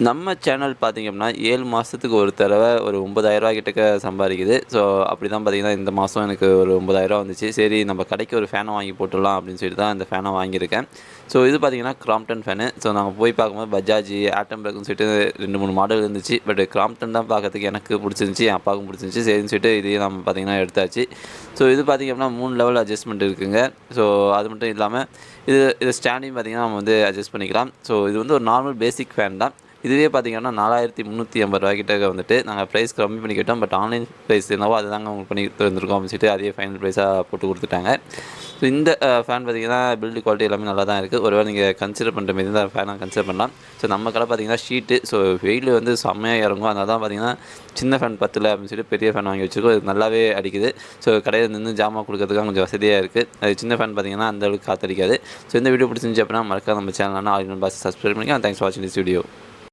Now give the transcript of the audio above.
நம்ம சேனல் பார்த்திங்க அப்படின்னா 7 மாதத்துக்கு ஒரு தடவை ஒரு ரூ. 9000 கிட்டக்க சம்பாதிக்குது. ஸோ அப்படி தான் பார்த்திங்கன்னா இந்த மாதம் எனக்கு ஒரு ரூ. 9000 வந்துச்சு. சரி நம்ம கடைக்கு ஒரு ஃபேனை வாங்கி போட்டுடலாம் அப்படின்னு சொல்லிட்டு தான் இந்த ஃபேனை வாங்கியிருக்கேன். ஸோ இது பார்த்திங்கன்னா கிராம்ப்டன் ஃபேனு. ஸோ நாங்கள் போய் பார்க்கும்போது பஜாஜ், ஆட்டம்பர்க்னு சொல்லிட்டு 2, 3 மாடல் இருந்துச்சு. பட் கிராம்ப்டன் தான் பார்க்கறதுக்கு எனக்கு பிடிச்சிருந்துச்சி, என் அப்பாவுக்கும் பிடிச்சிருந்துச்சி. சரின்னு சொல்லிட்டு இதையும் நம்ம பார்த்திங்கன்னா எடுத்தாச்சு. ஸோ இது பார்த்திங்க அப்படின்னா 3 லெவல் அட்ஜஸ்ட்மெண்ட் இருக்குங்க. ஸோ அது மட்டும் இல்லாமல் இது ஸ்டாண்டையும் பார்த்திங்கன்னா நம்ம வந்து அட்ஜஸ்ட் பண்ணிக்கலாம். ஸோ இது வந்து ஒரு நார்மல் பேசிக் ஃபேன் தான். இதுவே பார்த்திங்கன்னா ரூ. 4380 கிட்ட வந்துட்டு நாங்கள் ப்ரைஸ் கம்மி பண்ணி கேட்டோம். பட் ஆன்லைன் ப்ரைஸ் என்னவோ அதுதாங்க உங்களுக்கு பண்ணி தந்துருக்கோம் அப்படின்னு சொல்லிட்டு அதே ஃபைனல் ப்ரைஸாக போட்டு கொடுத்துட்டாங்க. ஸோ இந்த ஃபேன் பார்த்திங்கன்னா பில்டு குவாலிட்டி எல்லாமே நல்லா தான் இருக்குது. ஒருவேளை நீங்கள் கன்சிடர் பண்ணுற மாரி தான் ஃபேனை கன்சிடர் பண்ணலாம். ஸோ நம்ம கடை பார்த்திங்கன்னா ஷீட்டு. ஸோ வெயில் வந்து செம்மையாக இறங்கும். அதனால தான் பார்த்திங்கன்னா சின்ன ஃபேன் பத்தல அப்படின்னு சொல்லிட்டு பெரிய ஃபேன் வாங்கி வச்சுருக்கோம். இது நல்லாவே அடிக்குது. ஸோ கடையில் நின்று ஜாமான் கொடுக்கறதுக்காக கொஞ்சம் வசதியாக இருக்குது. அது சின்ன ஃபேன் பார்த்திங்கன்னா அந்தளவுக்கு காற்றடிக்காது. ஸோ இந்த வீடியோ பிடிச்சிருந்துச்சி அப்படின்னா மறக்காம நம்ம சேனலான all in one box subscribe பண்ணிக்கலாம். தேங்க்ஸ் ஃபார் வாட்சிங் திஸ் வீடியோ.